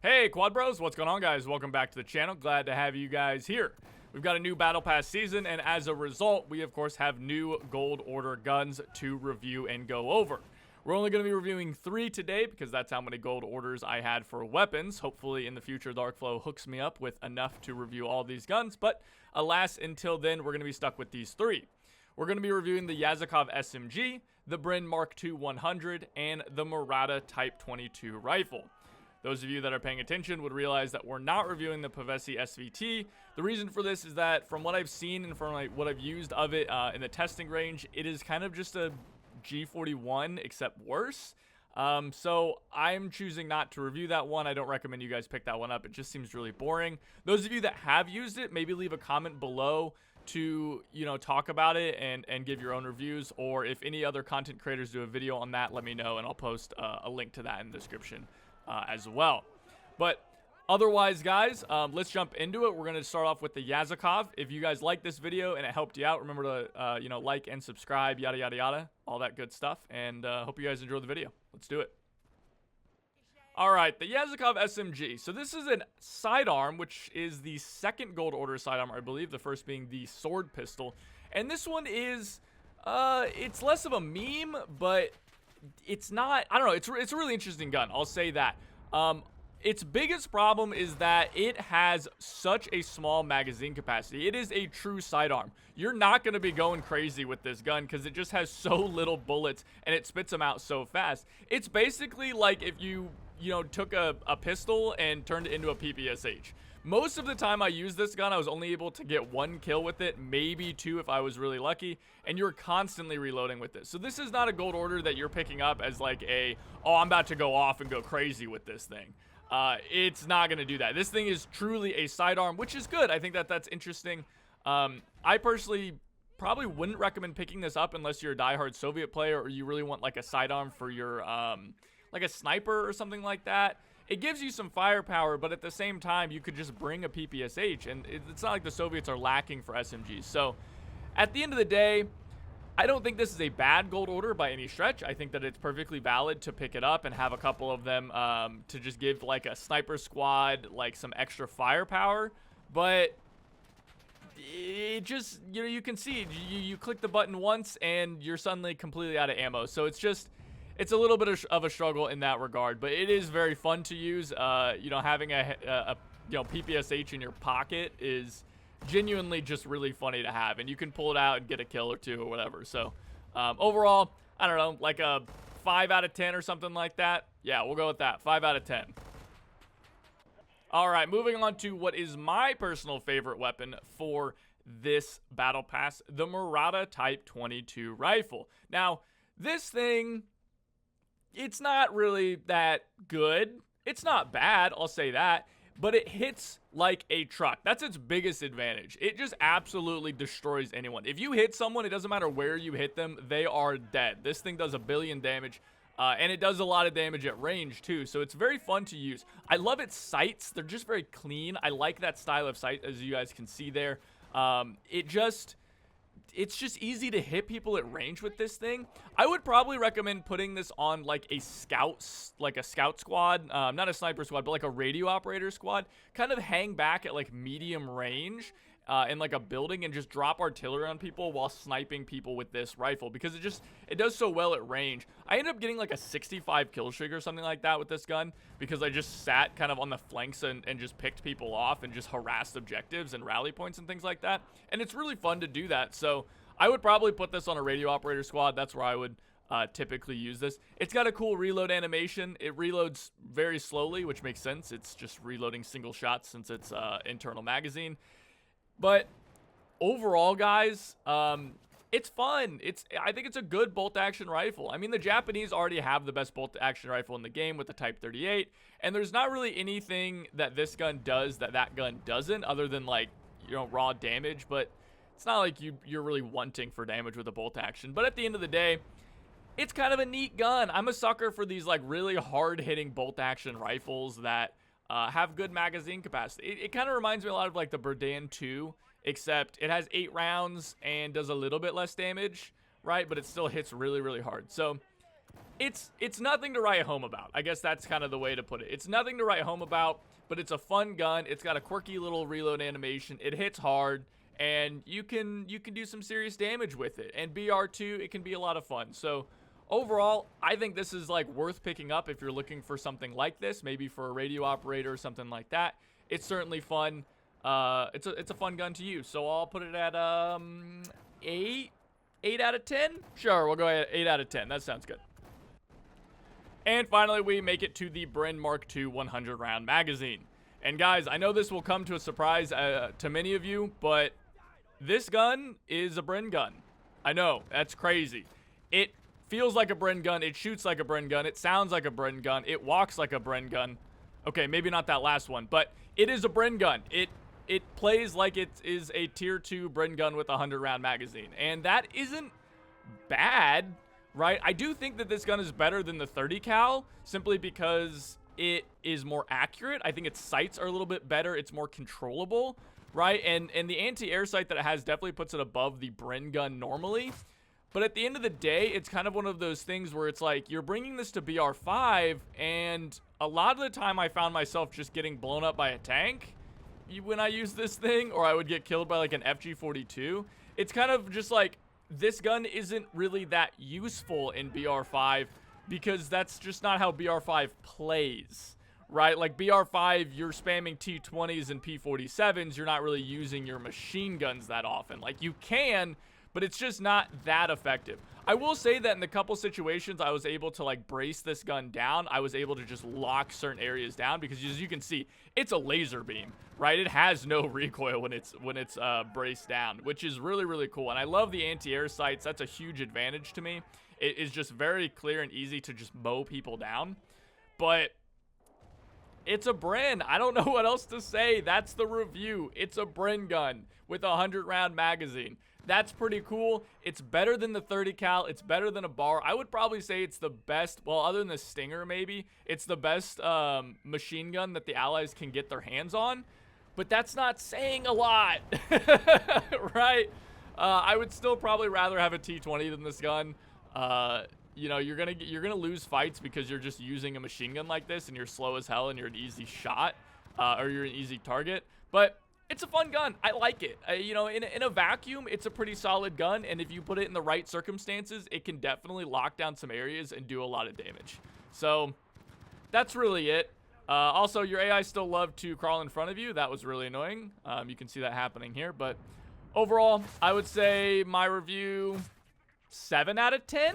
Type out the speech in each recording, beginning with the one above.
Hey Quad Bros, what's going on guys? Welcome back to the channel. Glad to have you guys here. We've got a new Battle Pass season, and as a result, we of course have new Gold Order guns to review and go over. We're only going to be reviewing 3 today because that's how many Gold Orders I had for weapons. Hopefully in the future Darkflow hooks me up with enough to review all these guns, but alas, until then, we're going to be stuck with these 3. We're going to be reviewing the Yazikov SMG, the Bren Mark II 100, and the Murata Type 22 rifle. Those of you that are paying attention would realize that we're not reviewing the Pavesi SVT. The reason for this is that from what I've seen and from what I've used of it in the testing range, it is kind of just a G41 except worse. So I'm choosing not to review that one. I don't recommend you guys pick that one up. It just seems really boring. Those of you that have used it, maybe leave a comment below to, talk about it and give your own reviews, or if any other content creators do a video on that, let me know and I'll post a link to that in the description as well. But otherwise, guys, let's jump into it. We're going to start off with the Yazikov. If you guys like this video and it helped you out, remember to like and subscribe, yada yada yada, all that good stuff, and hope you guys enjoy the video. Let's do it. Alright, the Yazikov SMG. So this is a sidearm, which is the second Gold Order sidearm, I believe, the first being the sword pistol. And this one is, it's less of a meme, but it's not, I don't know, it's a really interesting gun, I'll say that. Its biggest problem is that it has such a small magazine capacity. It is a true sidearm. You're not going to be going crazy with this gun because it just has so little bullets and it spits them out so fast. It's basically like if you took a pistol and turned it into a PPSH. Most of the time I used this gun, I was only able to get 1 kill with it, maybe 2 if I was really lucky, and you're constantly reloading with this. So this is not a Gold Order that you're picking up as like oh, I'm about to go off and go crazy with this thing. It's not going to do that. This thing is truly a sidearm, which is good. I think that's interesting. I personally probably wouldn't recommend picking this up unless you're a diehard Soviet player or you really want like a sidearm for your, like a sniper or something like that. It gives you some firepower, but at the same time, you could just bring a PPSH, and it's not like the Soviets are lacking for SMGs. So, at the end of the day, I don't think this is a bad Gold Order by any stretch. I think that it's perfectly valid to pick it up and have a couple of them to just give like a sniper squad like some extra firepower. But it just, you can see, you click the button once and you're suddenly completely out of ammo. So it's a little bit of a struggle in that regard, but it is very fun to use. Having a PPSH in your pocket is genuinely just really funny to have, and you can pull it out and get a kill or 2 or whatever. So overall, I don't know, like a 5 out of 10 or something like that. Yeah, we'll go with that. 5 out of 10. All right, moving on to what is my personal favorite weapon for this Battle Pass, the Murata Type 22 rifle. Now, this thing, it's not really that good. It's not bad, I'll say that, but it hits like a truck. That's its biggest advantage. It just absolutely destroys anyone. If you hit someone, it doesn't matter where you hit them, they are dead. This thing does 1 billion damage, and it does a lot of damage at range too, so it's very fun to use. I love its sights. They're just very clean. I like that style of sight, as you guys can see there. It's just easy to hit people at range with this thing. I would probably recommend putting this on like a scout squad, not a sniper squad, but like a radio operator squad. Kind of hang back at like medium range in like a building and just drop artillery on people while sniping people with this rifle, because it does so well at range. I ended up getting like a 65 kill streak or something like that with this gun because I just sat kind of on the flanks and just picked people off and just harassed objectives and rally points and things like that. And it's really fun to do that. So I would probably put this on a radio operator squad. That's where I would typically use this. It's got a cool reload animation. It reloads very slowly, which makes sense. It's just reloading single shots since it's internal magazine. But overall, guys, it's fun. I think it's a good bolt-action rifle. I mean, the Japanese already have the best bolt-action rifle in the game with the Type 38, and there's not really anything that this gun does that gun doesn't, other than like, raw damage. But it's not like you're really wanting for damage with a bolt-action. But at the end of the day, it's kind of a neat gun. I'm a sucker for these like really hard-hitting bolt-action rifles that have good magazine capacity. It kind of reminds me a lot of like the Bren 2, except it has 8 rounds and does a little bit less damage, right? But it still hits really, really hard. So it's nothing to write home about. I guess that's kind of the way to put it. It's nothing to write home about, but it's a fun gun. It's got a quirky little reload animation. It hits hard, and you can do some serious damage with it. And BR2, it can be a lot of fun. So overall, I think this is like worth picking up if you're looking for something like this, maybe for a radio operator or something like that. It's certainly fun. It's a fun gun to use. So I'll put it at 8 out of 10. Sure, we'll go ahead 8 out of 10. That sounds good. And finally, we make it to the Bren Mark II 100 round magazine. And guys, I know this will come to a surprise to many of you, but this gun is a Bren gun. I know, that's crazy. It feels like a Bren gun. It shoots like a Bren gun. It sounds like a Bren gun. It walks like a Bren gun. Okay, maybe not that last one, but it is a Bren gun. It plays like it is a tier 2 Bren gun with a 100 round magazine. And that isn't bad, right? I do think that this gun is better than the 30 cal simply because it is more accurate. I think its sights are a little bit better. It's more controllable, right? And the anti-air sight that it has definitely puts it above the Bren gun normally. But at the end of the day, it's kind of one of those things where it's like you're bringing this to BR5, and a lot of the time I found myself just getting blown up by a tank when I use this thing, or I would get killed by like an FG42. It's kind of just like this gun isn't really that useful in BR5 because that's just not how BR5 plays, right? Like BR5, you're spamming T20s and P47s. You're not really using your machine guns that often. Like you can, but it's just not that effective. I will say that in the couple situations I was able to like brace this gun down, I was able to just lock certain areas down because as you can see, it's a laser beam, right? It has no recoil when it's braced down, which is really, really cool. And I love the anti-air sights. That's a huge advantage to me. It is just very clear and easy to just mow people down. But it's a Bren. I don't know what else to say. That's the review. It's a Bren gun with a 100 round magazine. That's pretty cool. It's better than the 30 cal. It's better than a bar. I would probably say it's the best, well, other than the Stinger maybe, it's the best machine gun that the Allies can get their hands on. But that's not saying a lot, right? I would still probably rather have a T20 than this gun. You know, you're gonna lose fights because you're just using a machine gun like this and you're slow as hell and you're an easy shot, or you're an easy target. But it's a fun gun. I like it. You know, in a vacuum, it's a pretty solid gun. And if you put it in the right circumstances, it can definitely lock down some areas and do a lot of damage. So that's really it. Also, your AI still loved to crawl in front of you. That was really annoying. You can see that happening here. But overall, I would say my review, 7 out of 10.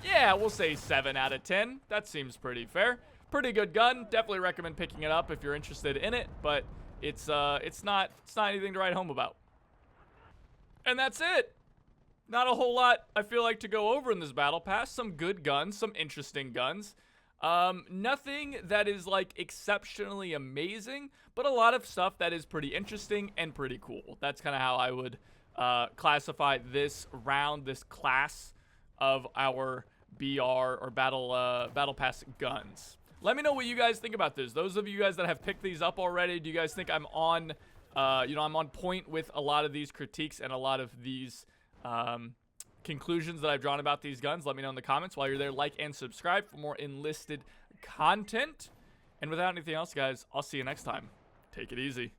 Yeah, we'll say 7 out of 10. That seems pretty fair. Pretty good gun. Definitely recommend picking it up if you're interested in it. But it's not anything to write home about. And that's it. Not a whole lot I feel like to go over in this battle pass. Some good guns, some interesting guns. Nothing that is like exceptionally amazing, but a lot of stuff that is pretty interesting and pretty cool. That's kind of how I would classify this round, this class of our BR or battle pass guns. Let me know what you guys think about this. Those of you guys that have picked these up already, do you guys think I'm on, I'm on point with a lot of these critiques and a lot of these conclusions that I've drawn about these guns? Let me know in the comments. While you're there, like and subscribe for more enlisted content. And without anything else, guys, I'll see you next time. Take it easy.